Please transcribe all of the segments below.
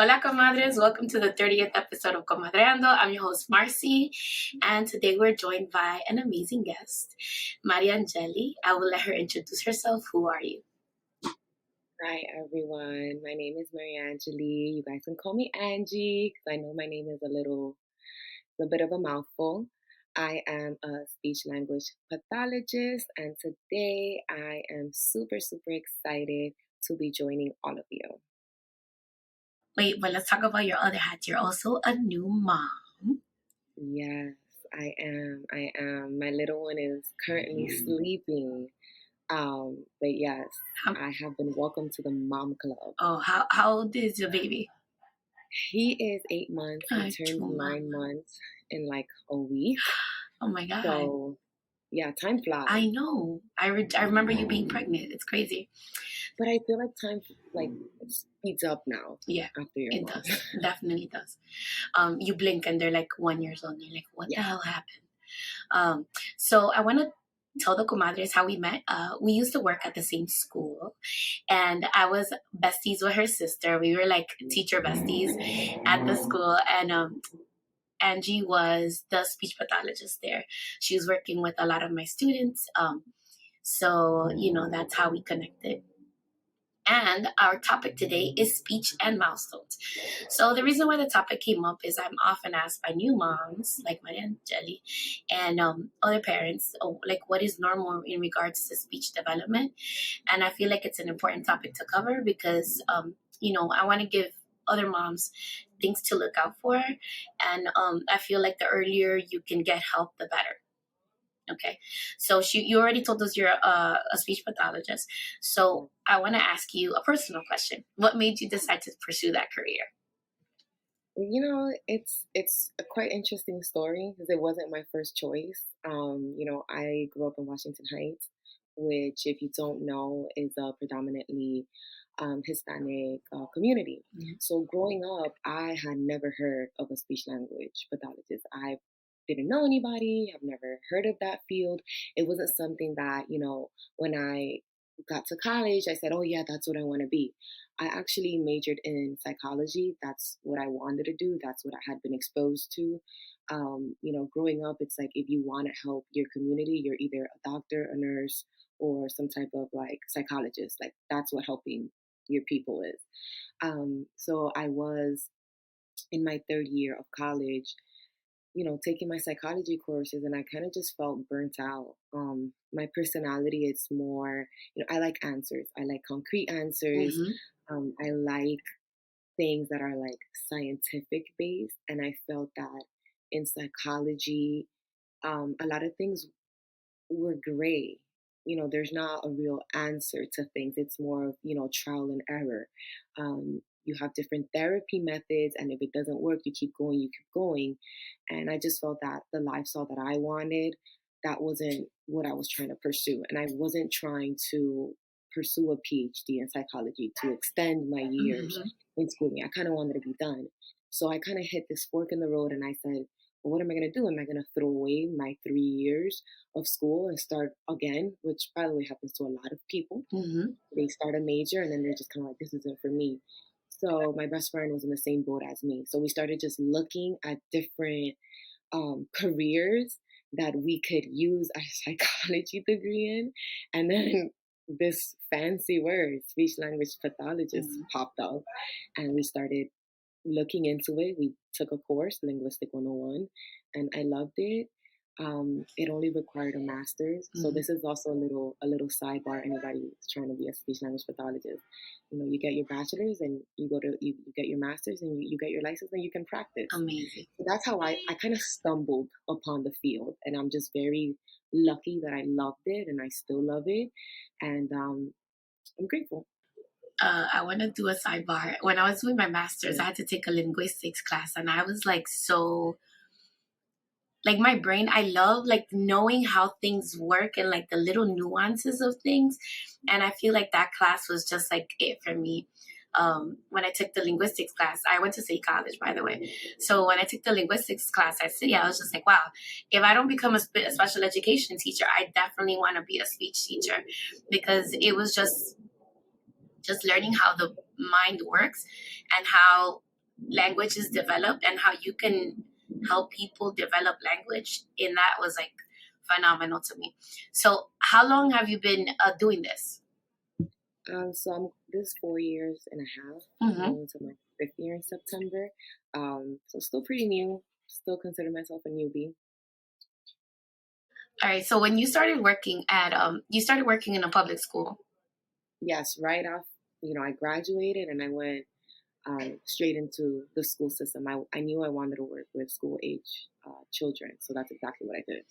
Hola Comadres, welcome to the 30th episode of Comadreando. I'm your host Marcy, and today we're joined by an amazing guest, Mariangely. I will let her introduce herself. Who are you? Hi everyone, my name is Mariangely. You guys can call me Angie because I know my name is a bit of a mouthful. I am a speech language pathologist, and today I am super excited to be joining all of you. Wait, but let's talk about your other hat. You're also a new mom. Yes, I am. My little one is currently sleeping. But yes, I have been welcomed to the mom club. Oh, how old is your baby? He is 8 months. He turns 9 months in like a week. Oh my God. So yeah, time flies. I know. I remember you being pregnant. It's crazy. But I feel like time speeds up now. Yeah, after your it does. Definitely does. You blink and they're like 1 year old. And you're like, what the hell happened? So I want to tell the comadres how we met. We used to work at the same school, and I was besties with her sister. We were like teacher besties at the school, and Angie was the speech pathologist there. She was working with a lot of my students. So, that's how we connected. And our topic today is speech and milestones. So the reason why the topic came up is I'm often asked by new moms like Mariangely and other parents, like what is normal in regards to speech development. And I feel like it's an important topic to cover because, I want to give other moms things to look out for. And I feel like the earlier you can get help, the better. Okay, so you already told us you're a speech pathologist. So I want to ask you a personal question. What made you decide to pursue that career? It's a quite interesting story because it wasn't my first choice. I grew up in Washington Heights, which, if you don't know, is a predominantly Hispanic community. Mm-hmm. So growing up, I had never heard of a speech language pathologist. I didn't know anybody. I've never heard of that field. It wasn't something that, when I got to college, I said, oh yeah, that's what I want to be. I actually majored in psychology. That's what I wanted to do. That's what I had been exposed to. Growing up, it's like if you want to help your community, you're either a doctor, a nurse, or some type of like psychologist. Like that's what helping your people is. So I was in my third year of college, taking my psychology courses, and I kind of just felt burnt out. My personality, it's more, I like answers. I like concrete answers. Mm-hmm. I like things that are like scientific based. And I felt that in psychology, a lot of things were gray. There's not a real answer to things. It's more of, trial and error. You have different therapy methods, and if it doesn't work, you keep going. And I just felt that the lifestyle that I wanted, that wasn't what I was trying to pursue. And I wasn't trying to pursue a PhD in psychology to extend my years in schooling. I kind of wanted to be done. So I kind of hit this fork in the road, and I said, well, what am I going to do? Am I going to throw away my 3 years of school and start again? Which, by the way, happens to a lot of people. Mm-hmm. They start a major, and then they're just kind of like, this isn't for me. So my best friend was in the same boat as me. So we started just looking at different careers that we could use our psychology degree in. And then this fancy word, speech language pathologist, popped up, and we started looking into it. We took a course, Linguistic 101, and I loved it. It only required a master's. So this is also a little sidebar. Anybody who's trying to be a speech language pathologist, you get your bachelor's and you get your master's and you get your license and you can practice. Amazing. So that's how I kind of stumbled upon the field, and I'm just very lucky that I loved it and I still love it, and I'm grateful. I want to do a sidebar. When I was doing my master's, I had to take a linguistics class, and I was like, so, like, my brain, I love like knowing how things work and like the little nuances of things. And I feel like that class was just like it for me. When I took the linguistics class, I went to State College, by the way. So when I took the linguistics class at City, I was just like, wow, if I don't become a special education teacher, I definitely want to be a speech teacher, because it was just learning how the mind works and how language is developed and how you can help people develop language in that was like phenomenal to me. So how long have you been doing this? So I'm this 4 years and a half. I'm Mm-hmm. going into my fifth year in September. So still pretty new. Still consider myself a newbie. All right. So when you started working at you started working in a public school. Yes, right off, I graduated and I went straight into the school system. I knew I wanted to work with school age children, so that's exactly what I did.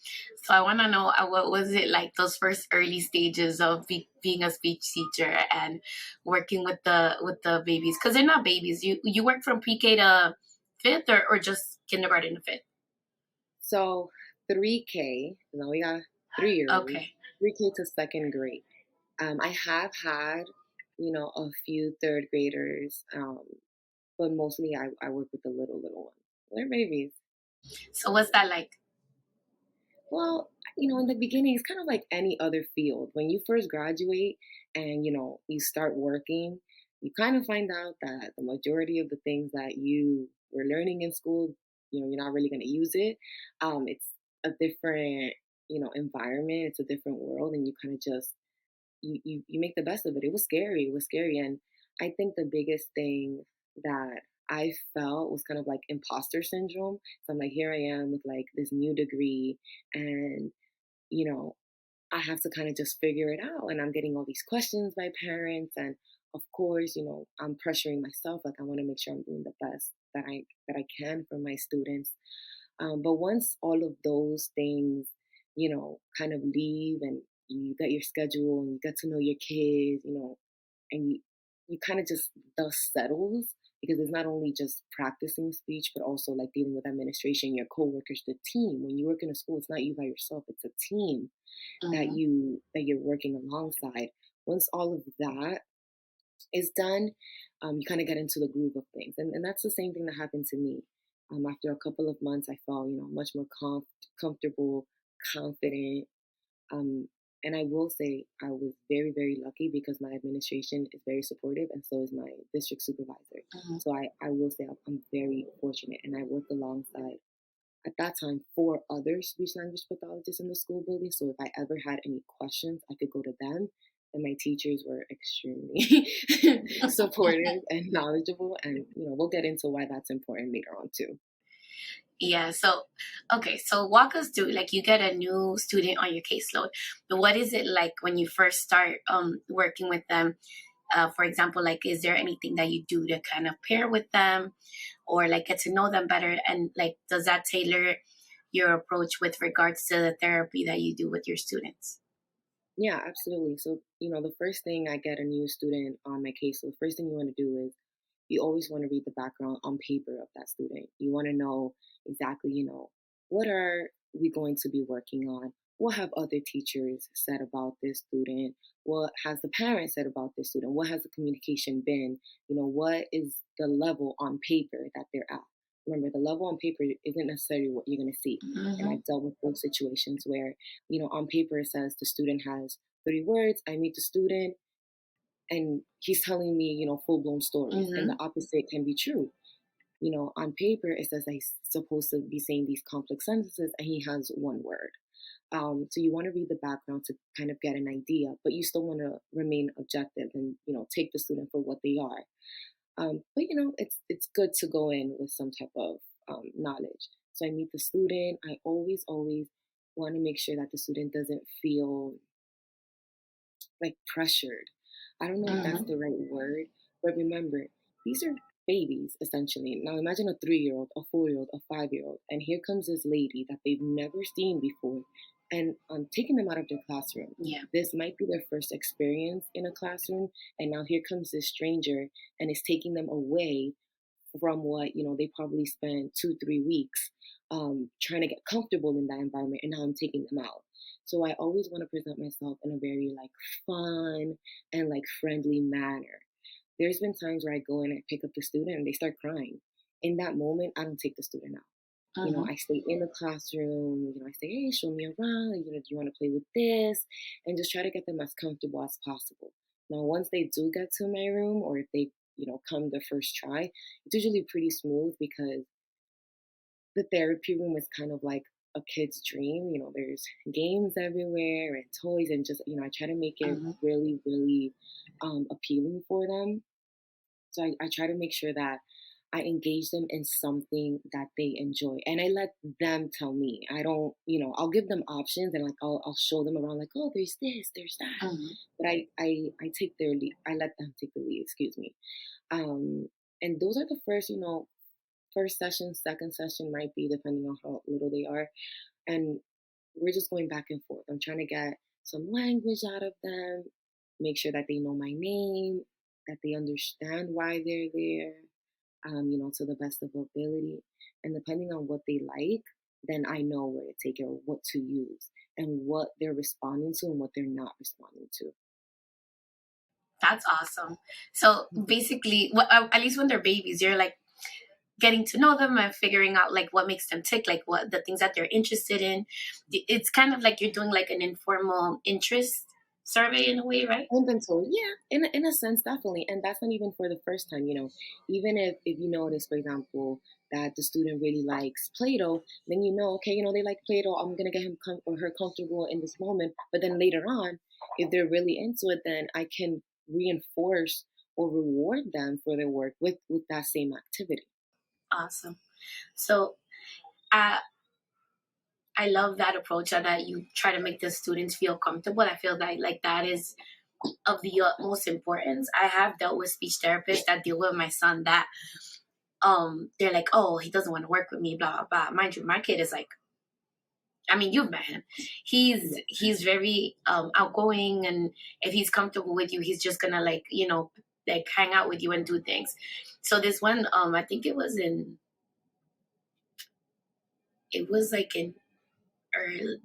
So I want to know what was it like those first early stages of being a speech teacher and working with the babies, because they're not babies. You work from pre-K to fifth or just kindergarten to fifth. So 3K. Now we got 3 year-olds. Okay. 3K to second grade. I have had, a few third graders, but mostly I work with the little ones. They're babies. So what's that like? Well, in the beginning, it's kind of like any other field. When you first graduate and, you start working, you kind of find out that the majority of the things that you were learning in school, you're not really going to use it. It's a different, environment. It's a different world. And you kind of just, you make the best of it. It was scary. It was scary. And I think the biggest thing that I felt was kind of like imposter syndrome. So I'm like, here I am with like this new degree, and you know, I have to kind of just figure it out. And I'm getting all these questions by parents, and of course, I'm pressuring myself. Like I want to make sure I'm doing the best that I can for my students. But once all of those things, kind of leave, and you get your schedule and you get to know your kids, and you kind of just dust settles, because it's not only just practicing speech, but also like dealing with administration, your coworkers, the team. When you work in a school, it's not you by yourself; it's a team that Mm-hmm. you're working alongside. Once all of that is done, you kind of get into the groove of things, and that's the same thing that happened to me. After a couple of months, I felt much more comfortable, confident, and I will say I was very, very lucky because my administration is very supportive, and so is my district supervisor. Mm-hmm. So I will say I'm very fortunate, and I work alongside, at that time, 4 other speech language pathologists in the school building. So if I ever had any questions, I could go to them. And my teachers were extremely supportive and knowledgeable. And, we'll get into why that's important later on, too. Yeah. So, okay. So walk us through, like, you get a new student on your caseload, but what is it like when you first start working with them? For example, like, is there anything that you do to kind of pair with them or like get to know them better? And like, does that tailor your approach with regards to the therapy that you do with your students? Yeah, absolutely. So, the first thing I get a new student on my case, so the first thing you want to do is you always want to read the background on paper of that student. You want to know exactly, what are we going to be working on? What have other teachers said about this student? What has the parent said about this student? What has the communication been? What is the level on paper that they're at? Remember, the level on paper isn't necessarily what you're going to see. And Mm-hmm. I've dealt with those situations where, on paper it says the student has 30 words. I meet the student and he's telling me, full blown stories. And Mm-hmm. the opposite can be true. On paper it says that he's supposed to be saying these complex sentences and he has one word. So you want to read the background to kind of get an idea, but you still want to remain objective and take the student for what they are. But it's good to go in with some type of knowledge. So I meet the student. I always want to make sure that the student doesn't feel like pressured. I don't know if that's Mm-hmm. the right word, but remember, these are babies essentially. Now imagine a 3 year old, a 4 year old, a 5 year old, and here comes this lady that they've never seen before, and I'm taking them out of their classroom. Yeah. This might be their first experience in a classroom, and now here comes this stranger and is taking them away from what they probably spent 2-3 weeks trying to get comfortable in that environment, and now I'm taking them out. So I always want to present myself in a very like fun and like friendly manner. There's been times where I go in and pick up the student and they start crying. In that moment, I don't take the student out. Mm-hmm. I stay in the classroom. I say, hey, show me around. Do you want to play with this? And just try to get them as comfortable as possible. Now, once they do get to my room, or if they come the first try, it's usually pretty smooth because the therapy room is kind of like a kid's dream. There's games everywhere and toys, and just, I try to make it really, really appealing for them. So I try to make sure that I engage them in something that they enjoy, and I let them tell me. I don't, I'll give them options, and like I'll show them around, like, oh, there's this, there's that. But I take their lead. I let them take the lead. Excuse me. And those are the first session. Second session might be depending on how little they are, and we're just going back and forth. I'm trying to get some language out of them, make sure that they know my name, that they understand why they're there, to the best of ability. And depending on what they like, then I know where to take it or what to use and what they're responding to and what they're not responding to. That's awesome. So basically, at least when they're babies, you're like getting to know them and figuring out like what makes them tick, like what the things that they're interested in. It's kind of like you're doing like an informal interest survey in a way, right? Inventory, yeah, in a sense, definitely. And that's not even for the first time. Even if you notice, for example, that the student really likes Play-Doh, then okay, they like Play-Doh, I'm gonna get him or her comfortable in this moment. But then later on, if they're really into it, then I can reinforce or reward them for their work with that same activity. Awesome. So I love that approach and that you try to make the students feel comfortable. I feel like that is of the utmost importance. I have dealt with speech therapists that deal with my son that they're like, oh, he doesn't want to work with me, blah blah blah. Mind you, my kid is like, I mean, you've met him. He's very outgoing, and if he's comfortable with you, he's just gonna like hang out with you and do things. So this one, I think it was like in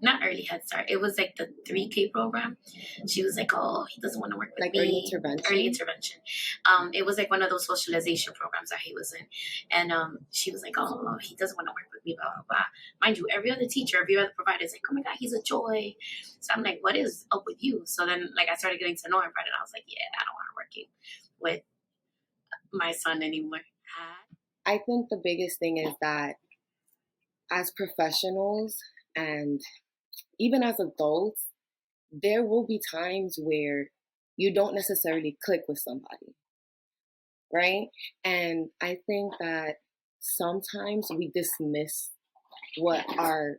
not early Head Start. It was like the 3K program. She was like, oh, he doesn't want to work with like me. Early intervention. It was like one of those socialization programs that he was in. And she was like, oh, he doesn't want to work with me, blah, blah, blah. Mind you, every other teacher, every other provider is like, oh my God, he's a joy. So I'm like, what is up with you? So then like I started getting to know him, and I was like, yeah, I don't want to working with my son anymore. I think the biggest thing is that as professionals and even as adults, there will be times where you don't necessarily click with somebody, right? And I think that sometimes we dismiss what our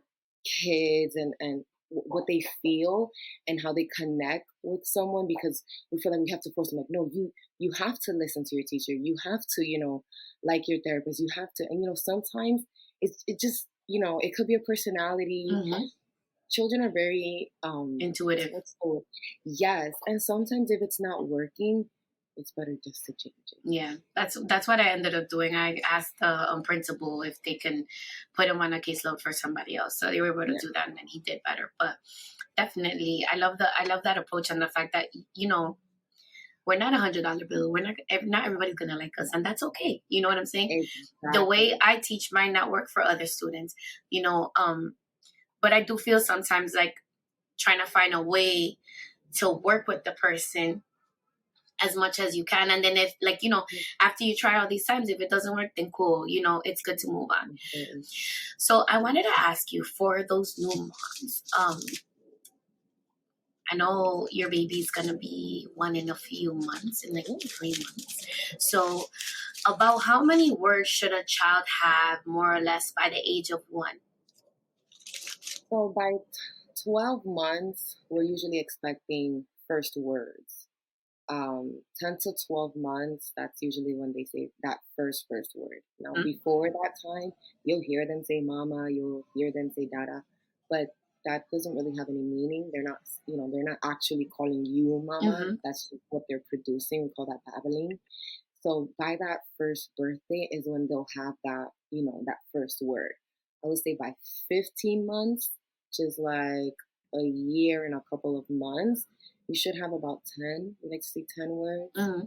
kids and what they feel and how they connect with someone because we feel like we have to force them, like, no, you have to listen to your teacher, you have to like your therapist, you have to. And sometimes it just it could be a personality. Children are very intuitive. Yes, and sometimes if it's not working, it's better just to change it. Yeah, that's what I ended up doing. I asked the principal if they can put him on a caseload for somebody else, so they were able to do that, and then he did better. But definitely, I love that approach and the fact that we're not $100 bill. We're not everybody's gonna like us, and that's okay. You know what I'm saying? Exactly. The way I teach might not work for other students, but I do feel sometimes like trying to find a way to work with the person as much as you can. And then if after you try all these times, if it doesn't work, then cool, it's good to move on. Mm-hmm. So I wanted to ask you, for those new moms, I know your baby's going to be 1 in a few months, in like 3 months. So about how many words should a child have more or less by the age of 1? So by 12 months, we're usually expecting first words. 10 to 12 months, that's usually when they say that first word. Now, before that time, you'll hear them say mama, you'll hear them say dada, but that doesn't really have any meaning. They're not actually calling you mama. Mm-hmm. That's what they're producing. We call that babbling. So by that first birthday is when they'll have that, that first word. I would say by 15 months, which is like a year and a couple of months, you should have about 10. We like to say 10 words. Mm-hmm.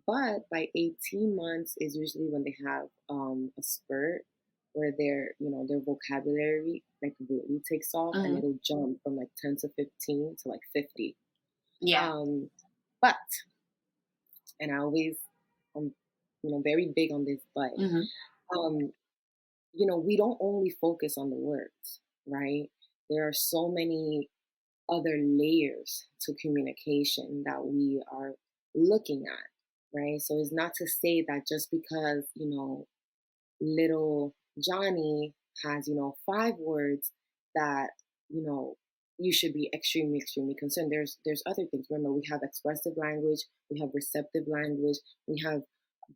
But by 18 months is usually when they have a spurt where their vocabulary like really takes off, and it'll jump from like 10 to 15 to like 50. Yeah. And I always I'm, very big on this, but Mm-hmm. um, we don't only focus on the words, right? There are so many other layers to communication that we are looking at, right? So it's not to say that just because, little Johnny has, 5 words that, you know, you should be extremely, extremely concerned. There's other things. Remember, we have expressive language, we have receptive language, we have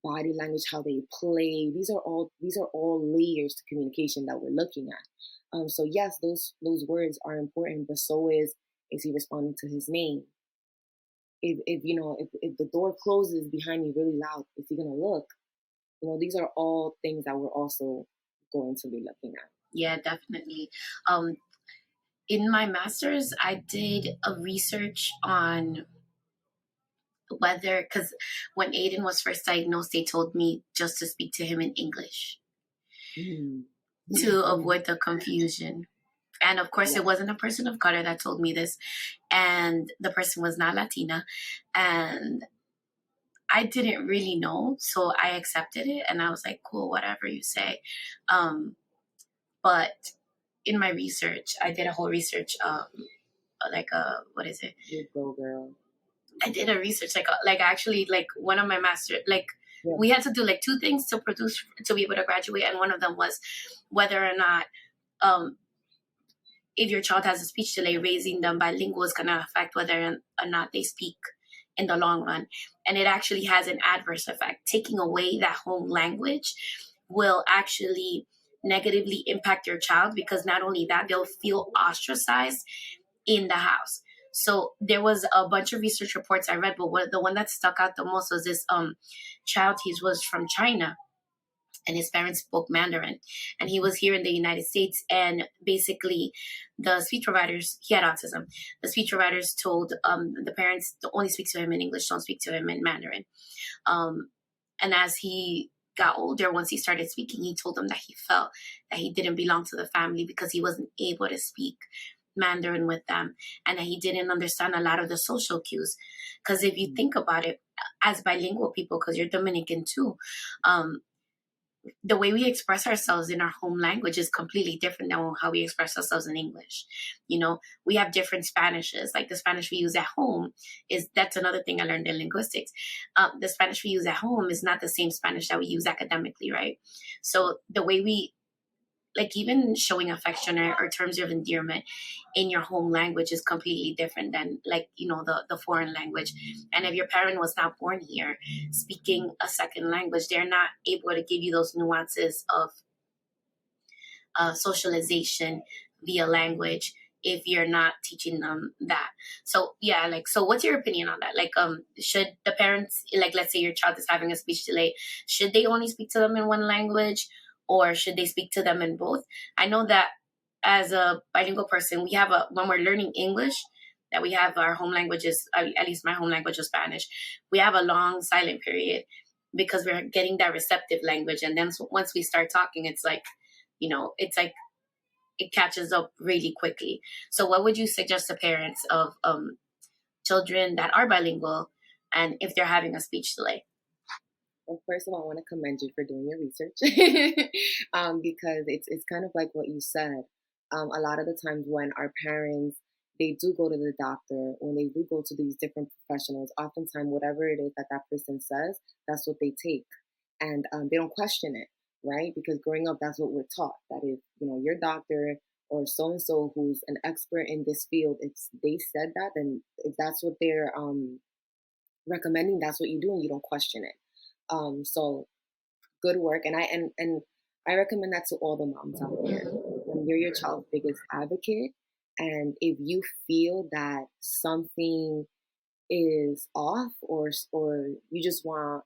body language, how they play. These are all layers to communication that we're looking at. So yes, those words are important, but so is he responding to his name? If the door closes behind me really loud, is he gonna look? These are all things that we're also going to be looking at. Yeah, definitely. Um, in my master's, I did a research on whether, because when Aiden was first diagnosed, they told me just to speak to him in English Mm. to avoid the confusion. And of course, it wasn't a person of color that told me this, and the person was not Latina. And I didn't really know, so I accepted it, and I was like, cool, whatever you say. But in my research, I did a whole research, what is it? You go, girl. I did a research, actually, one of my master, Yeah. we had to do like 2 things to be able to graduate, and one of them was whether or not, if your child has a speech delay, raising them bilingual is going to affect whether or not they speak in the long run. And it actually has an adverse effect. Taking away that home language will actually negatively impact your child, because not only that, they'll feel ostracized in the house. So there was a bunch of research reports I read, but the one that stuck out the most was this child. He was from China, and his parents spoke Mandarin, and he was here in the United States. And basically, the speech providers, he had autism. The speech providers told the parents to only speak to him in English, don't speak to him in Mandarin. And as he got older, once he started speaking, he told them that he felt that he didn't belong to the family because he wasn't able to speak Mandarin with them, and that he didn't understand a lot of the social cues. Because if you think about it, as bilingual people, because you're Dominican too, the way we express ourselves in our home language is completely different than how we express ourselves in English. We have different Spanishes. Like the Spanish we use at home that's another thing I learned in linguistics. The Spanish we use at home is not the same Spanish that we use academically, right? So the way we, even showing affection or terms of endearment in your home language is completely different than the foreign language. And if your parent was not born here speaking a second language, they're not able to give you those nuances of socialization via language if you're not teaching them that. So yeah, so what's your opinion on that? Should the parents, let's say your child is having a speech delay, should they only speak to them in one language, or should they speak to them in both? I know that as a bilingual person, we have when we're learning English, that we have our home languages, at least my home language is Spanish, we have a long silent period because we're getting that receptive language. And then once we start talking, it's like, it's like it catches up really quickly. So what would you suggest to parents of children that are bilingual, and if they're having a speech delay? Well, first of all, I want to commend you for doing your research because it's kind of like what you said. A lot of the times when our parents, they do go to the doctor, when they do go to these different professionals, oftentimes whatever it is that that person says, that's what they take, and they don't question it, right? Because growing up, that's what we're taught, that if your doctor or so and so who's an expert in this field, if they said that, then if that's what they're recommending, that's what you do, and you don't question it. So good work, and I recommend that to all the moms out there. You're your child's biggest advocate, and if you feel that something is off, or you just want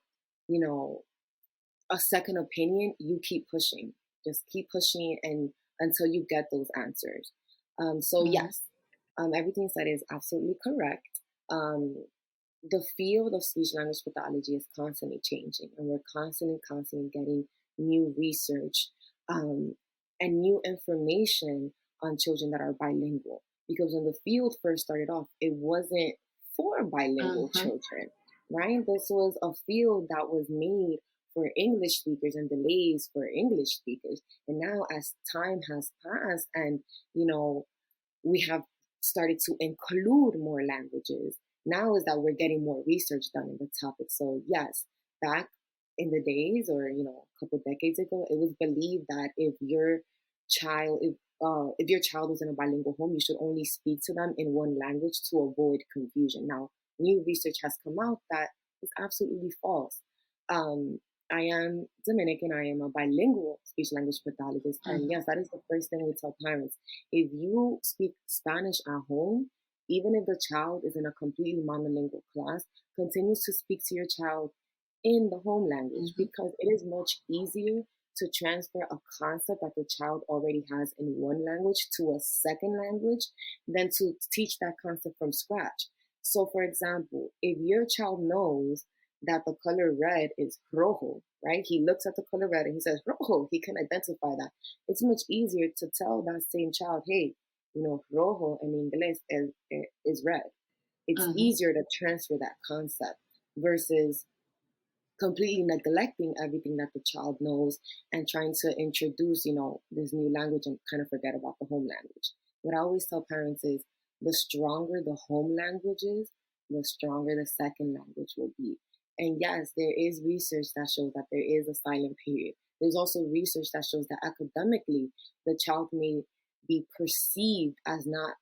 a second opinion, you keep pushing. Just keep pushing, and until you get those answers. So yes, everything said is absolutely correct. The field of speech language pathology is constantly changing, and we're constantly getting new research and new information on children that are bilingual. Because when the field first started off, it wasn't for bilingual children, right? This was a field that was made for English speakers and delays for English speakers. And now, as time has passed, and we have started to include more languages, now is that we're getting more research done in the topic. So yes, back in the days, or a couple decades ago, it was believed that child if your child was in a bilingual home, you should only speak to them in one language to avoid confusion. Now, new research has come out that is absolutely false. um, I am Dominican. I am a bilingual speech language pathologist. And yes, that is the first thing we tell parents. If you speak Spanish at home, even if the child is in a completely monolingual class, continue to speak to your child in the home language, because it is much easier to transfer a concept that the child already has in one language to a second language than to teach that concept from scratch. So, for example, if your child knows that the color red is rojo, right? He looks at the color red and he says rojo. He can identify that. It's much easier to tell that same child, hey, rojo in English is red. It's easier to transfer that concept versus completely neglecting everything that the child knows and trying to introduce, this new language and kind of forget about the home language. What I always tell parents is the stronger the home language is, the stronger the second language will be. And yes, there is research that shows that there is a silent period. There's also research that shows that academically, the child may be perceived as not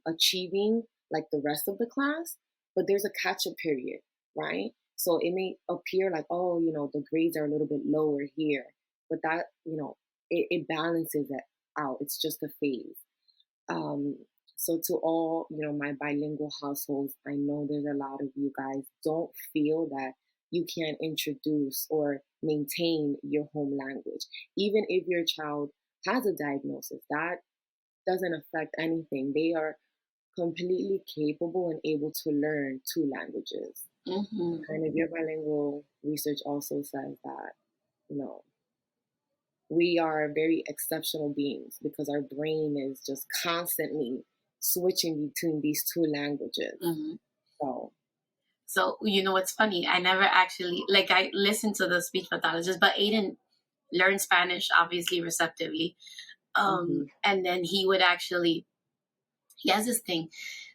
achieving like the rest of the class, but there's a catch-up period, right? So it may appear like, oh, the grades are a little bit lower here, but that, it balances it out. It's just a phase. So to all, my bilingual households, I know there's a lot of you guys don't feel that you can introduce or maintain your home language. Even if your child has a diagnosis, that doesn't affect anything. They are completely capable and able to learn two languages. And if you're bilingual, research also says that, we are very exceptional beings because our brain is just constantly switching between these two languages. So, what's funny? I never actually, I listened to the speech pathologist, but Aiden learned Spanish, obviously, receptively. And then he has this thing,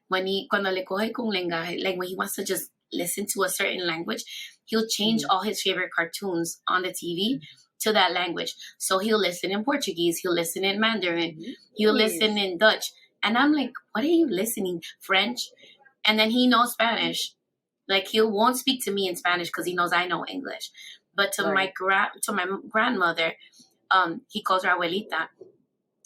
cuando le coge con lenguaje, like when he wants to just listen to a certain language, he'll change all his favorite cartoons on the TV to that language. So he'll listen in Portuguese, he'll listen in Mandarin, he'll listen in Dutch. And I'm like, what are you listening? French? And then he knows Spanish. Like he won't speak to me in Spanish because he knows I know English. But to my grandmother, he calls her abuelita.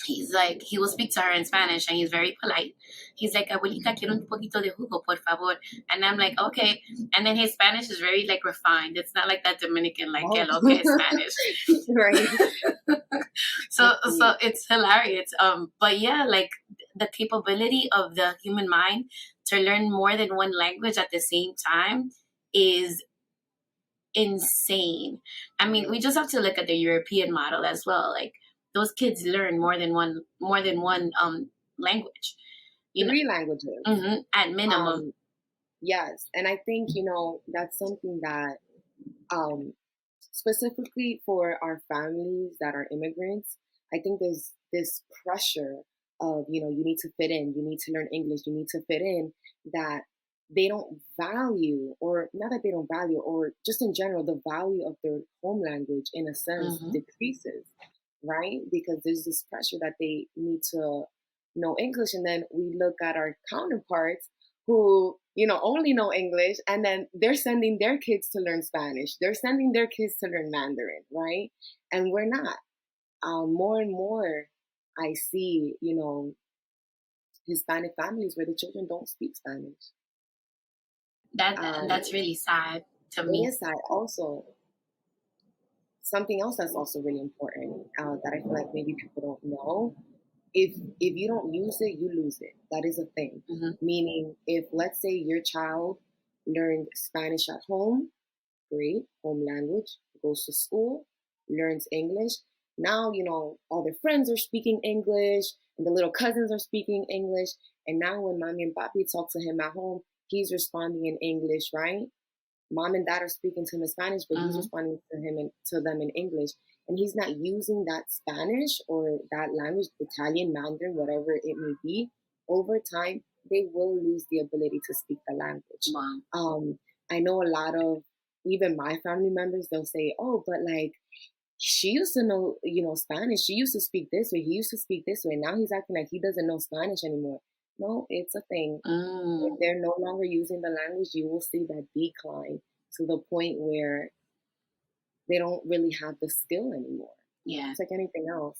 He's like, he will speak to her in Spanish and he's very polite. He's like, abuelita, quiero un poquito de jugo, por favor. And I'm like, okay. And then his Spanish is very refined. It's not like that Dominican, que lo que es Spanish. Right. So it's hilarious. But yeah, the capability of the human mind to learn more than one language at the same time is insane. I mean, we just have to look at the European model as well. Those kids learn more than one language. Three languages. At minimum. Yes. And I think, that's something that specifically for our families that are immigrants, I think there's this pressure of, you need to fit in, you need to learn English, you need to fit in, that they don't value, or not that they don't value, or just in general, the value of their home language in a sense decreases. Right? Because there's this pressure that they need to know English. And then we look at our counterparts who, only know English, and then they're sending their kids to learn Spanish. They're sending their kids to learn Mandarin, right? And we're not. More and more, I see, Hispanic families where the children don't speak Spanish. That's really sad to me. It is sad. Also, something else that's also really important that I feel like maybe people don't know, if you don't use it, you lose it. That is a thing. Meaning, if let's say your child learned Spanish at home, great, home language, goes to school, learns English. Now, all their friends are speaking English and the little cousins are speaking English. And now when mommy and papi talk to him at home, he's responding in English, right? mom and dad are speaking to him in Spanish, but he's responding to them in English, and he's not using that Spanish or that language, Italian, Mandarin, whatever it may be. Over time, they will lose the ability to speak the language. Wow. I know a lot of even my family members. They'll say, "Oh, but like she used to know, Spanish. She used to speak this way. He used to speak this way. Now he's acting like he doesn't know Spanish anymore." No, it's a thing. If they're no longer using the language, you will see that decline to the point where they don't really have the skill anymore. Yeah. It's like anything else.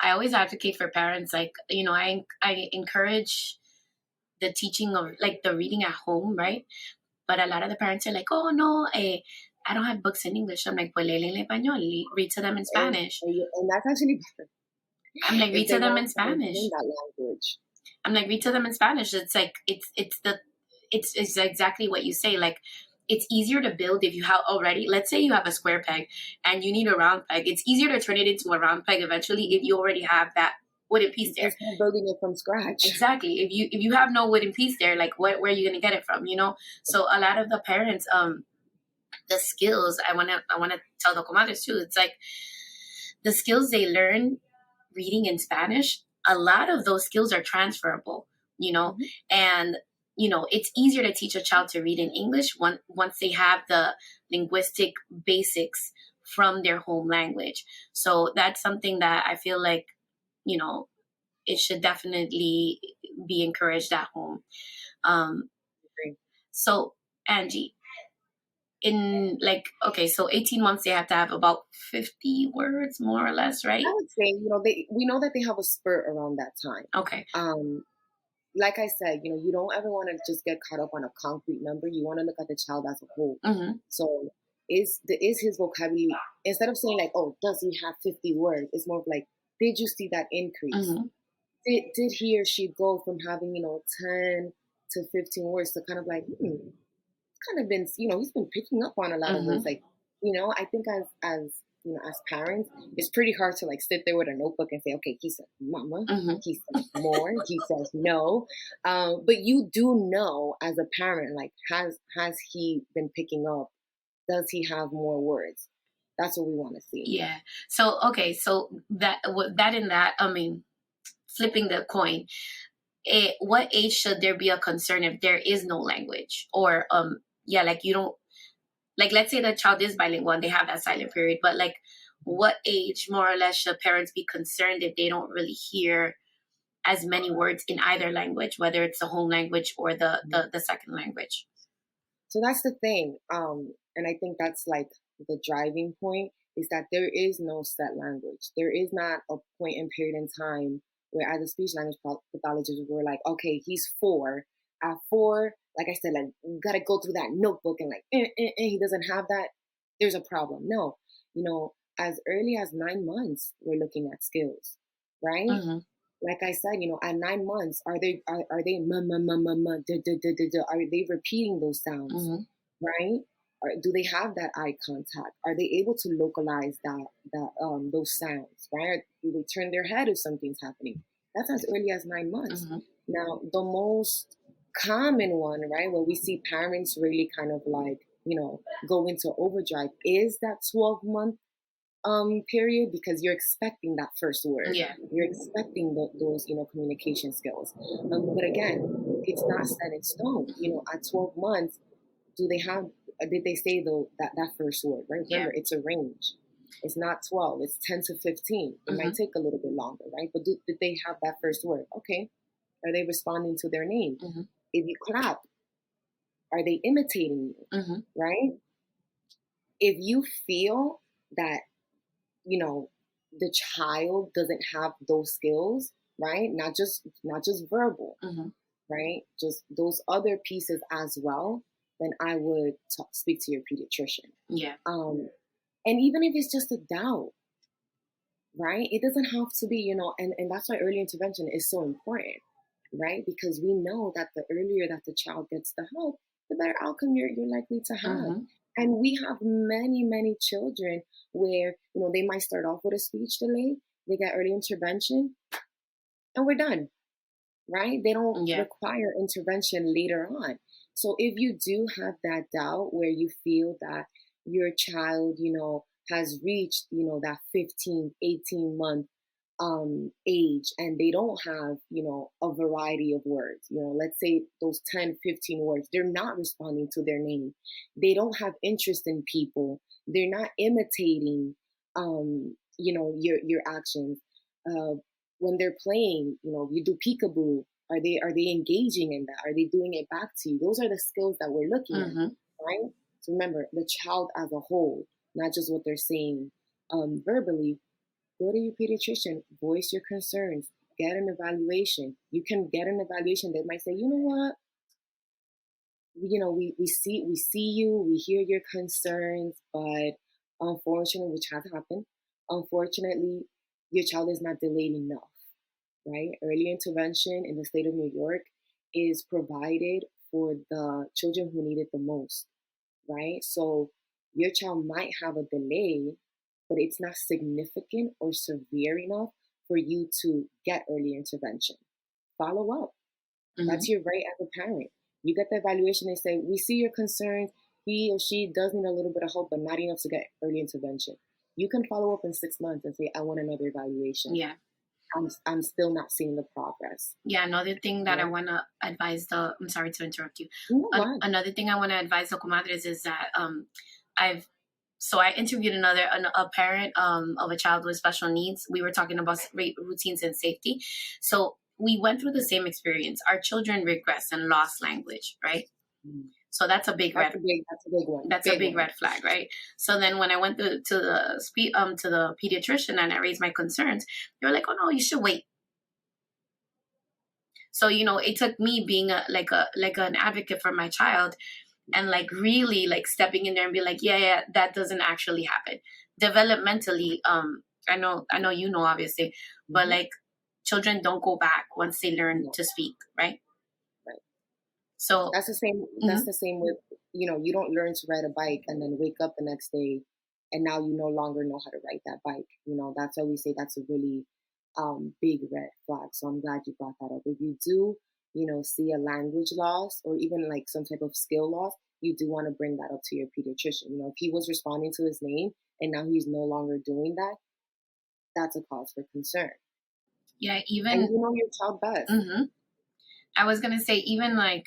I always advocate for parents, like, I encourage the teaching of like the reading at home, right? But a lot of the parents are like, oh no, I don't have books in English. I'm like, pues léele en español, read to them in Spanish. And that's actually better. I'm like, read to them in Spanish. That language. I'm like, read to them in Spanish. It's like, it's exactly what you say. Like, it's easier to build if you have already, let's say you have a square peg and you need a round peg. It's easier to turn it into a round peg eventually if you already have that wooden piece there. It's not building it from scratch. Exactly. If you have no wooden piece there, like where are you going to get it from? So a lot of the parents, the skills I want to tell the comadres too. It's like the skills they learn reading in Spanish. A lot of those skills are transferable, and it's easier to teach a child to read in English once they have the linguistic basics from their home language. So that's something that I feel like, it should definitely be encouraged at home. So Angie, in so 18 months, they have to have about 50 words, more or less, right? I would say, we know that they have a spurt around that time. Okay. Like I said, you don't ever want to just get caught up on a concrete number. You want to look at the child as a whole. So is his vocabulary, instead of saying like, oh, does he have 50 words? It's more of like, did you see that increase? Did he or she go from having, 10 to 15 words to kind of like, kind of been, he's been picking up on a lot of words. Like, I think as parents, it's pretty hard to like sit there with a notebook and say, okay, he says mama, he says more, he says no. But you do know as a parent, like, has he been picking up? Does he have more words? That's what we want to see. Yeah. So, okay. So flipping the coin, what age should there be a concern if there is no language? Or, like you don't, like, let's say the child is bilingual and they have that silent period, but like what age more or less should parents be concerned if they don't really hear as many words in either language, whether it's the home language or the second language? So that's the thing. And I think that's like the driving point, is that there is no set language. There is not a point in period in time where as a speech language pathologist, we're like, okay, he's 4. At 4, like I said, like, you got to go through that notebook and like, he doesn't have that. There's a problem. No, as early as 9 months, we're looking at skills, right? Like I said, at 9 months, are they ma ma ma ma ma da da da da da? Are they repeating those sounds, right? Or do they have that eye contact? Are they able to localize those sounds, right? Do they turn their head if something's happening? That's as early as 9 months. Now, the most common one, right, where we see parents really kind of like, go into overdrive is that 12-month period, because you're expecting that first word. Yeah. You're expecting those, communication skills. But again, it's not set in stone. At 12 months, did they say that first word, right? Remember, it's a range. It's not 12, it's 10 to 15. It might take a little bit longer, right? But did they have that first word? Okay. Are they responding to their name? If you clap, are they imitating you, right? If you feel that, the child doesn't have those skills, right? Not just verbal, right? Just those other pieces as well, then I would speak to your pediatrician. Yeah. And even if it's just a doubt, right? It doesn't have to be, and that's why early intervention is so important, right? Because we know that the earlier that the child gets the help, the better outcome you're likely to have. And we have many, many children where, they might start off with a speech delay, they get early intervention, and we're done, right? They don't require intervention later on. So if you do have that doubt where you feel that your child, has reached, that 15, 18-month age, and they don't have, a variety of words, let's say those 10, 15 words, they're not responding to their name. They don't have interest in people. They're not imitating, your actions. Uh, when they're playing, you do peekaboo. Are they engaging in that? Are they doing it back to you? Those are the skills that we're looking at, right? So remember, the child as a whole, not just what they're saying verbally. Go to your pediatrician, voice your concerns, get an evaluation. You can get an evaluation that might say, you know what, we see you, we hear your concerns, but unfortunately, which has happened, unfortunately, your child is not delayed enough, right? Early intervention in the state of New York is provided for the children who need it the most, right? So your child might have a delay, but it's not significant or severe enough for you to get early intervention. Follow up. That's your right as a parent. You get the evaluation and say, we see your concerns. He or she does need a little bit of help, but not enough to get early intervention. You can follow up in 6 months and say, I want another evaluation. Yeah. I'm still not seeing the progress. Yeah, another thing that I want to advise I'm sorry to interrupt you. Another thing I want to advise the comadres is that I interviewed a parent of a child with special needs. We were talking about routines and safety. So we went through the same experience. Our children regressed and lost language, right? So that's a big That's a big one. That's a big red flag, right? So then when I went to the pediatrician and I raised my concerns, they were like, "Oh no, you should wait." So it took me being an advocate for my child, and really stepping in there and be like, yeah, that doesn't actually happen developmentally. I know obviously, but children don't go back once they learn to speak, right? So that's the same. That's the same with you don't learn to ride a bike and then wake up the next day and now you no longer know how to ride that bike. That's why we say that's a really big red flag. So I'm glad you brought that up. If you do see a language loss or even some type of skill loss, you do want to bring that up to your pediatrician. If he was responding to his name and now he's no longer doing that, that's a cause for concern. Yeah, even and you know your child best. I was gonna say, even I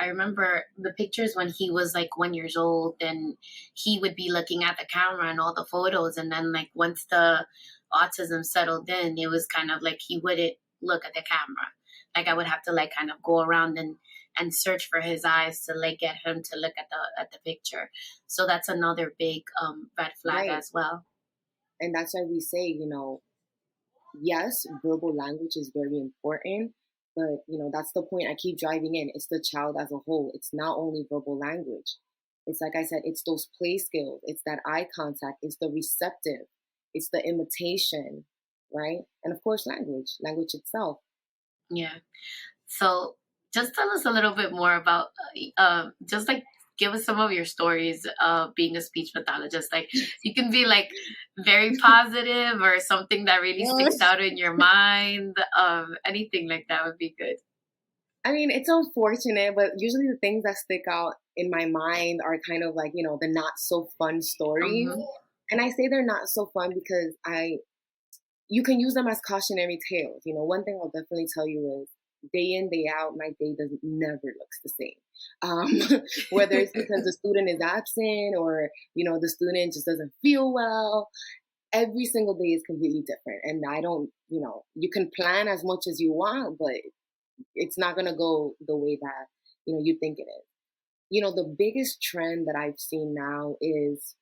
remember the pictures when he was 1 year old, and he would be looking at the camera and all the photos, and then once the autism settled in, it was kind of he wouldn't look at the camera. I would have to kind of go around and search for his eyes to get him to look at the picture. So that's another big red flag as well. And that's why we say, yes, verbal language is very important. But, that's the point I keep driving in. It's the child as a whole. It's not only verbal language. It's like I said, it's those play skills. It's that eye contact. It's the receptive. It's the imitation, right? And of course, language itself. Yeah. So just tell us a little bit more about, give us some of your stories of being a speech pathologist. You can be very positive or something that really sticks out in your mind. Anything like that would be good. I mean, it's unfortunate, but usually the things that stick out in my mind are kind of the not so fun stories. And I say they're not so fun because you can use them as cautionary tales. One thing I'll definitely tell you is, day in, day out, my day never looks the same. Whether it's because the student is absent or, the student just doesn't feel well, every single day is completely different. And I don't, you can plan as much as you want, but it's not going to go the way that, you think it is. The biggest trend that I've seen now is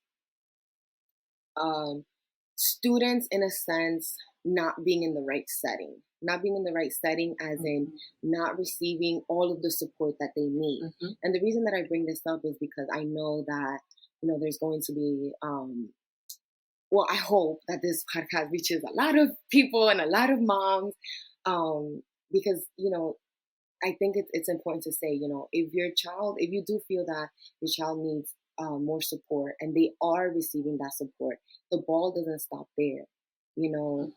students, in a sense, not being in the right setting. Not being in the right setting as in not receiving all of the support that they need. And the reason that I bring this up is because I know that, there's going to be, I hope that this podcast reaches a lot of people and a lot of moms, because, I think it's important to say, if you do feel that your child needs more support and they are receiving that support, the ball doesn't stop there. You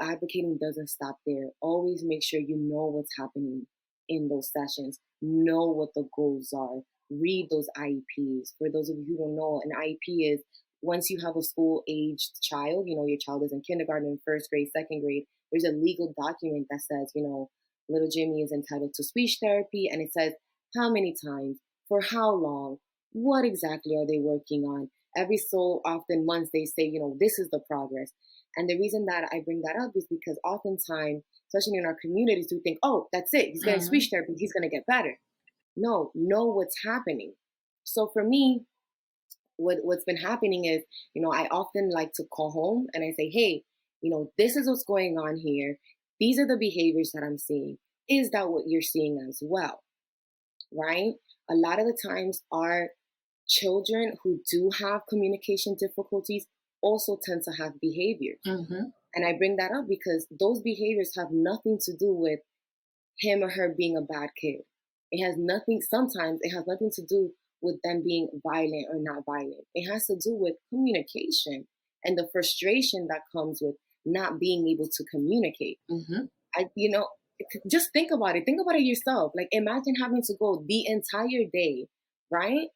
advocating doesn't stop there. Always make sure you know what's happening in those sessions. Know what the goals are. Read those IEPs. For those of you who don't know, an IEP is once you have a school-aged child, your child is in kindergarten, first grade, second grade, there's a legal document that says, little Jimmy is entitled to speech therapy, and it says how many times, for how long, what exactly are they working on. Every so often months they say, this is the progress. And the reason that I bring that up is because oftentimes, especially in our communities, we think, oh, that's it. He's getting speech therapy. He's going to get better. No, know what's happening. So for me, what's been happening is, I often like to call home and I say, hey, this is what's going on here. These are the behaviors that I'm seeing. Is that what you're seeing as well? Right? A lot of the times our children who do have communication difficulties also tend to have behaviors. And I bring that up because those behaviors have nothing to do with him or her being a bad kid. Sometimes it has nothing to do with them being violent or not violent. It has to do with communication and the frustration that comes with not being able to communicate. Just think about it. Think about it yourself. Like, imagine having to go the entire day, right?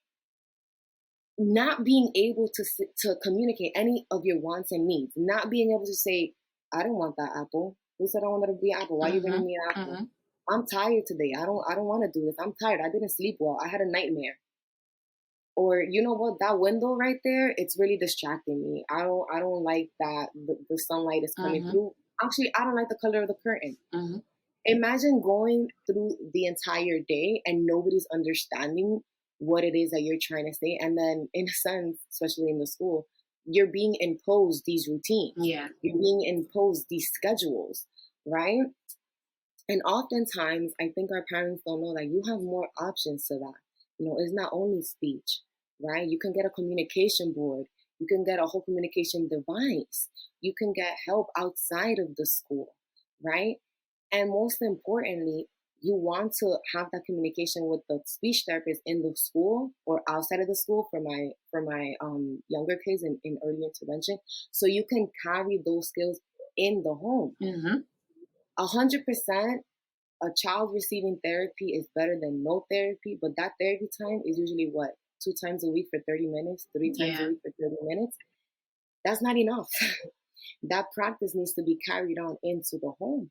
Not being able to communicate any of your wants and needs. Not being able to say, I don't want that apple. Who said I wanted to be an apple? Why are you bringing me an apple? I'm tired today. I don't want to do this. I'm tired. I didn't sleep well. I had a nightmare. Or, you know what, that window right there, it's really distracting me. I don't like that the sunlight is coming through. Actually, I don't like the color of the curtain. Imagine going through the entire day and nobody's understanding what it is that you're trying to say. And then in a sense, especially in the school, you're being imposed these routines. Yeah. You're being imposed these schedules, right? And oftentimes, I think our parents don't know that you have more options to that. It's not only speech, right? You can get a communication board. You can get a whole communication device. You can get help outside of the school, right? And most importantly, you want to have that communication with the speech therapist in the school or outside of the school for my younger kids in early intervention, so you can carry those skills in the home. 100%, a child receiving therapy is better than no therapy, but that therapy time is usually 2 times a week for 30 minutes, 3 times a week for 30 minutes. That's not enough. That practice needs to be carried on into the home.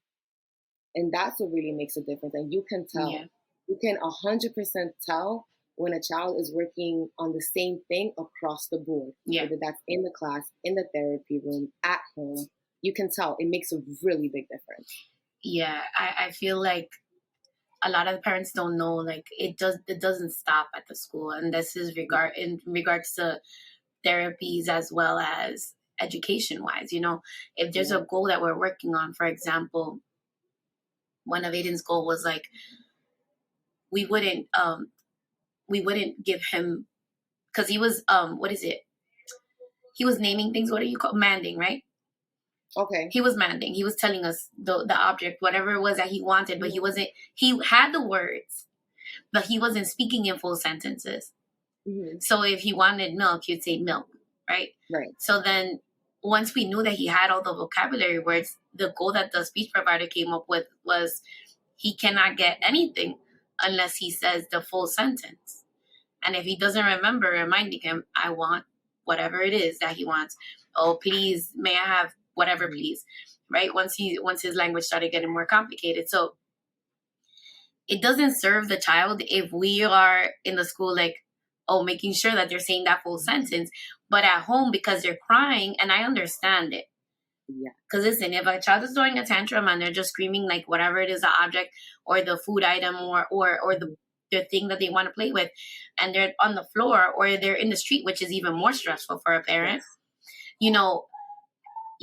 And that's what really makes a difference. And you can tell. Yeah. You can 100% tell when a child is working on the same thing across the board. Yeah. Whether that's in the class, in the therapy room, at home. You can tell. It makes a really big difference. Yeah, I feel like a lot of the parents don't know, like, it doesn't stop at the school. And this is in regards to therapies as well as education-wise. If there's a goal that we're working on, for example, one of Aiden's goal was like, we wouldn't give him, because he was he was naming things. What do you call manding, right? Okay. He was manding. He was telling us the object, whatever it was that he wanted, but he had the words, but he wasn't speaking in full sentences. So if he wanted milk, he'd say milk, right? Right. So then once we knew that he had all the vocabulary words, the goal that the speech provider came up with was he cannot get anything unless he says the full sentence. And if he doesn't remember, reminding him, I want whatever it is that he wants. Oh, please, may I have whatever, please, right? Once his language started getting more complicated. So it doesn't serve the child if we are in the school, like, making sure that they're saying that full sentence, but at home, because they're crying, and I understand it. Yeah. Because listen, if a child is throwing a tantrum and they're just screaming, like, whatever it is, the object or the food item or the thing that they want to play with, and they're on the floor or they're in the street, which is even more stressful for a parent,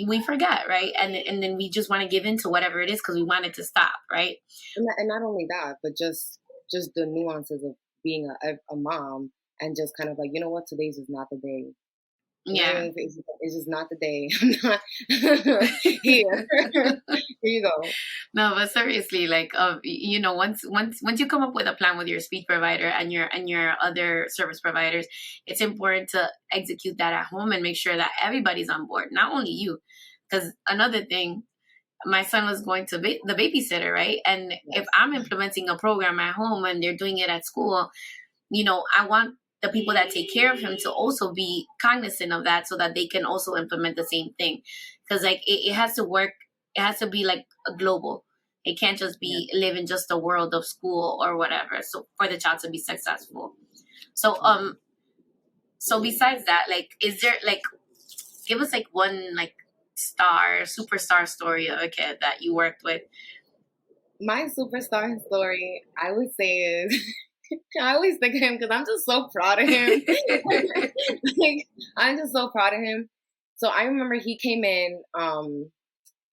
we forget, right? And then we just want to give in to whatever it is because we want it to stop, right? And not only that, but just the nuances of being a mom and just kind of like, today's is not the day. Yeah. It's just not the day. I'm not here. Here you go. No, but seriously, like, once you come up with a plan with your speech provider and your other service providers, it's important to execute that at home and make sure that everybody's on board, not only you. Because another thing, my son was going to the babysitter, right? And if I'm implementing a program at home and they're doing it at school, I want the people that take care of him to also be cognizant of that so that they can also implement the same thing. Because like it has to work. It has to be like a global. It can't just be live in just the world of school or whatever. So for the child to be successful. So besides that, like, is there like, give us like one like superstar story of a kid that you worked with. My superstar story, I would say, is I always think of him because I'm just so proud of him. Like, I'm just so proud of him. So I remember he came in,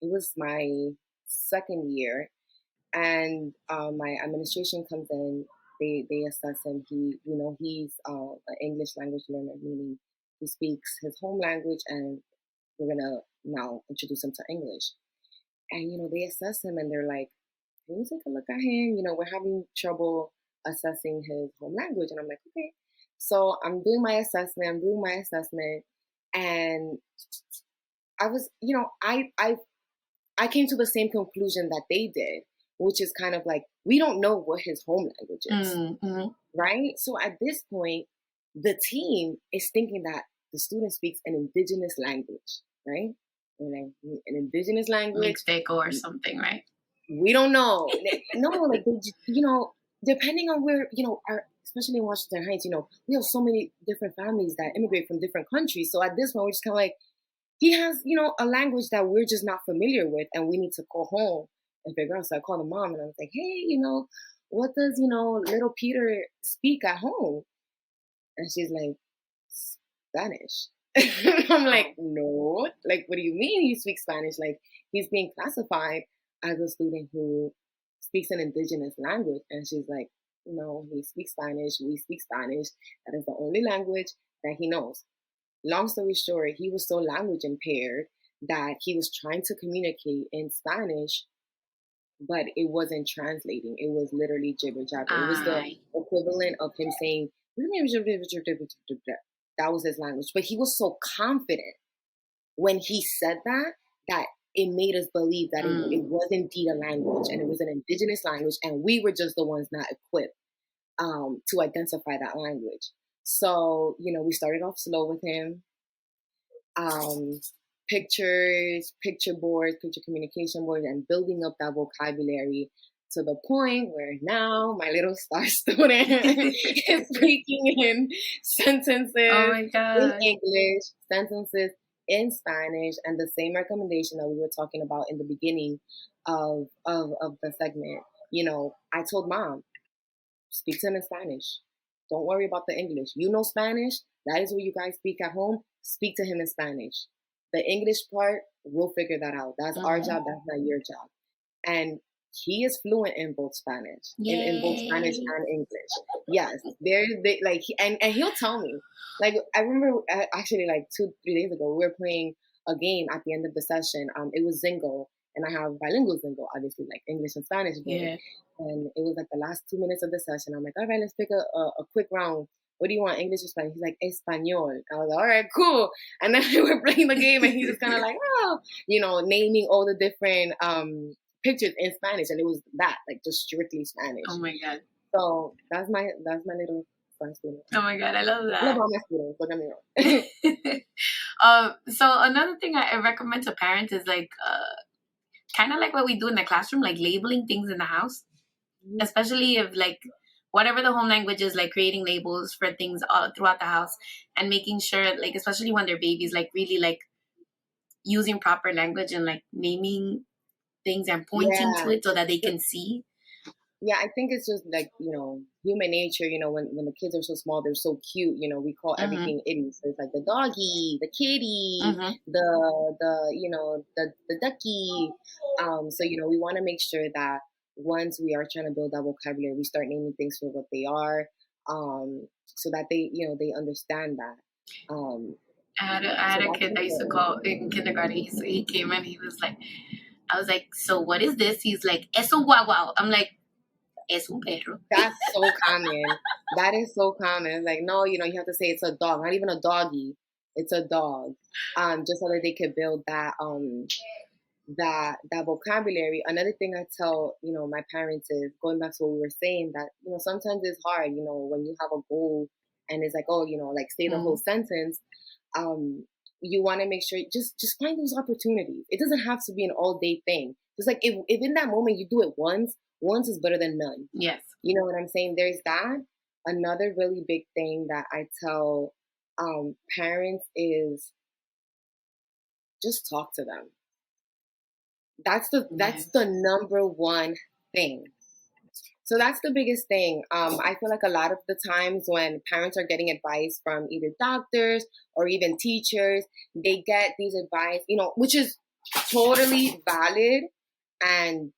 it was my second year, and my administration comes in, they assess him. He's an English language learner, meaning he speaks his home language, and we're gonna now introduce him to English. And they assess him, and they're like, can you take a look at him? We're having trouble assessing his home language. And I'm like, okay. So I'm doing my assessment, and I was, I came to the same conclusion that they did, which is kind of like, we don't know what his home language is, mm-hmm. right? So at this point, the team is thinking that the student speaks an indigenous language, right? An indigenous language. Mixteco or something, right? We don't know. No, like, depending on where, especially in Washington Heights, we have so many different families that immigrate from different countries. So at this point, we're just kind of like, he has, a language that we're just not familiar with, and we need to go home and figure out. So I called the mom, and I was like, hey, what does, little Peter speak at home? And she's like, Spanish. I'm like, no, like, what do you mean he speaks Spanish? Like, he's being classified as a student who speaks an indigenous language. And she's like, no, he speaks Spanish. We speak Spanish. That is the only language that he knows. Long story short, he was so language impaired that he was trying to communicate in Spanish, but it wasn't translating. It was literally jibber jabber. It was the equivalent of him saying, that was his language. But he was so confident when he said that it made us believe that it was indeed a language, and it was an indigenous language, and we were just the ones not equipped to identify that language. So, we started off slow with him. Pictures, picture boards, picture communication boards, and building up that vocabulary to the point where now my little star student is speaking in sentences in English, sentences in Spanish, and the same recommendation that we were talking about in the beginning of the segment. I told Mom, speak to him in Spanish. Don't worry about the English. You know Spanish. That is what you guys speak at home. Speak to him in Spanish. The English part, we'll figure that out. That's our job. That's not your job. And he is fluent in both Spanish, in both Spanish and English. Yes, and he'll tell me. Like, I remember actually like 2-3 days ago, we were playing a game at the end of the session. It was Zingo, and I have bilingual Zingo, obviously, like English and Spanish. Yeah. And it was like the last 2 minutes of the session. I'm like, all right, let's pick a quick round. What do you want, English or Spanish? He's like, Espanol. I was like, all right, cool. And then we were playing the game, and he's just kind of like, naming all the different pictures in Spanish, and it was that, like, just strictly Spanish. Oh my God. So that's my little fun student. Oh my God, I love that. I love all my students, don't get me wrong. So another thing I recommend to parents is like kind of like what we do in the classroom, like labeling things in the house, especially if like whatever the home language is, like creating labels for things all throughout the house, and making sure, like, especially when they're babies, like really like using proper language and like naming things and pointing to it so that they can see. Yeah, I think it's just like, human nature, when the kids are so small, they're so cute, we call everything itty. So it's like the doggy, the kitty, the ducky. So, we want to make sure that once we are trying to build that vocabulary, we start naming things for what they are, so that they understand that. I had a kid I used to call in kindergarten. He came in, I was like, so what is this? He's like, es un guau. I'm like, es un perro. That's so common. That is so common. It's like, no, you have to say it's a dog, not even a doggy. It's a dog. Just so that they could build that that vocabulary. Another thing I tell, my parents is, going back to what we were saying, that, sometimes it's hard, when you have a goal and it's like, oh, like say the whole sentence. You want to make sure, just find those opportunities. It doesn't have to be an all day thing. It's like, if in that moment you do it once is better than none. Yes. You know what I'm saying? There's that. Another really big thing that I tell parents is just talk to them. That's the number one thing. So that's the biggest thing. I feel like a lot of the times when parents are getting advice from either doctors or even teachers, they get these advice, which is totally valid and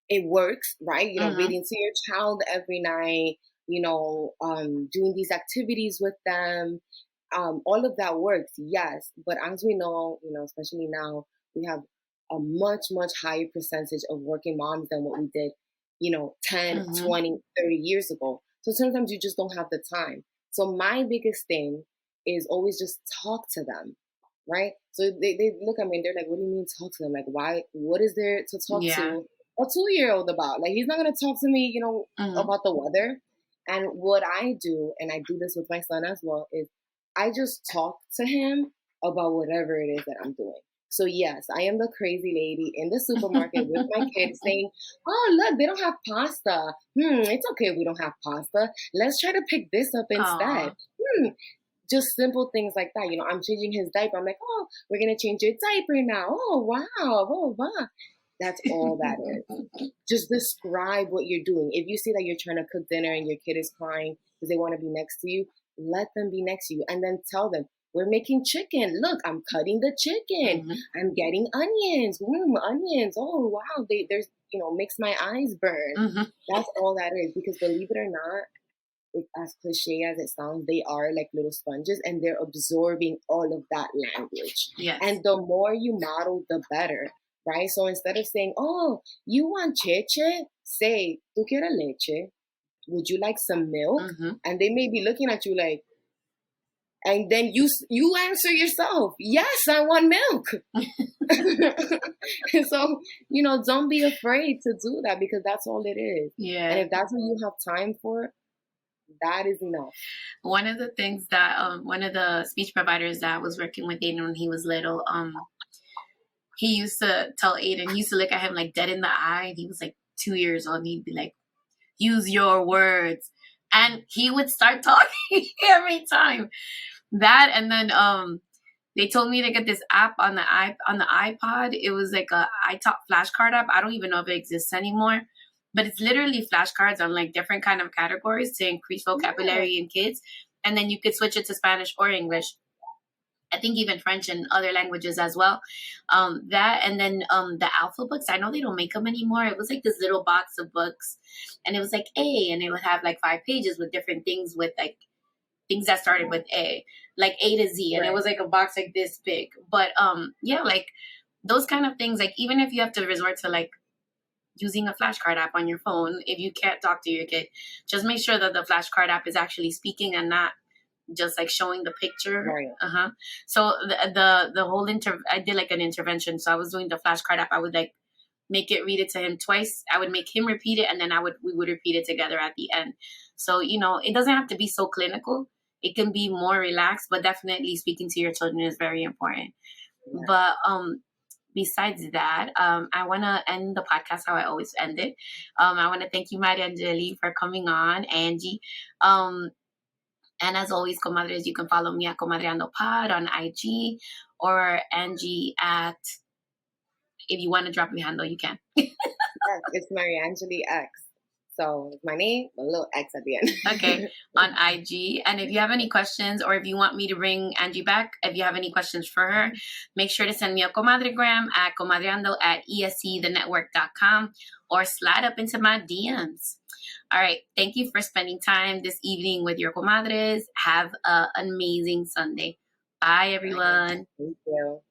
it works, right? Reading to your child every night, doing these activities with them. All of that works, yes. But as we know, especially now, we have a much, much higher percentage of working moms than what we did 10, 20, 30 years ago. So sometimes you just don't have the time. So my biggest thing is always just talk to them, right? So they look at me and they're like, what do you mean talk to them? Like, why? What is there to talk to a 2-year-old about? Like, he's not going to talk to me, about the weather. And what I do, and I do this with my son as well, is I just talk to him about whatever it is that I'm doing. So yes, I am the crazy lady in the supermarket with my kids saying, oh, look, they don't have pasta. It's okay if we don't have pasta. Let's try to pick this up instead. Just simple things like that. I'm changing his diaper. I'm like, oh, we're going to change your diaper now. Oh, wow. Oh, wow. That's all that is. Just describe what you're doing. If you see that you're trying to cook dinner and your kid is crying because they want to be next to you, let them be next to you. And then tell them, we're making chicken. Look, I'm cutting the chicken. I'm getting onions. Onions. Oh, wow. There's, makes my eyes burn. That's all that is. Because believe it or not, as cliche as it sounds, they are like little sponges and they're absorbing all of that language. Yes. And the more you model, the better, right? So instead of saying, oh, you want cheche? Say, ¿tú quieres leche? Would you like some milk? And they may be looking at you like, and then you answer yourself, yes, I want milk. So, don't be afraid to do that because that's all it is. Yeah. And if that's what you have time for, that is enough. One of the things that one of the speech providers that was working with Aiden when he was little, he used to tell Aiden, he used to look at him like dead in the eye. And he was like 2 years old and he'd be like, use your words. And he would start talking every time. That and then they told me to get this app on the iPod. It was like a iTalk flashcard app. I don't even know if it exists anymore. But it's literally flashcards on like different kind of categories to increase vocabulary in kids. And then you could switch it to Spanish or English. I think even French and other languages as well. That and then the alpha books. I know they don't make them anymore. It was like this little box of books. And it was like A. And it would have like 5 pages with different things with like things that started with A. Like A to Z. And it was like a box like this big. But yeah, like those kind of things. Like even if you have to resort to like using a flashcard app on your phone, if you can't talk to your kid, just make sure that the flashcard app is actually speaking and not just like showing the picture. Right. So the whole I did like an intervention. So I was doing the flashcard app. I would like make it read it to him twice. I would make him repeat it, and then we would repeat it together at the end. So it doesn't have to be so clinical. It can be more relaxed, but definitely speaking to your children is very important. Yeah. But besides that, I want to end the podcast how I always end it. I want to thank you, Mariangely, for coming on, Angie. And as always, comadres, you can follow me at Comadreando Pod on IG or Angie at, if you want to drop your handle, you can. Yes, it's Mariangely X. So it's my name, a little X at the end. Okay, on IG. And if you have any questions or if you want me to bring Angie back, if you have any questions for her, make sure to send me a Comadre-Gram at Comadreando at escthenetwork.com or slide up into my DMs. All right. Thank you for spending time this evening with your comadres. Have an amazing Sunday. Bye, everyone. Thank you.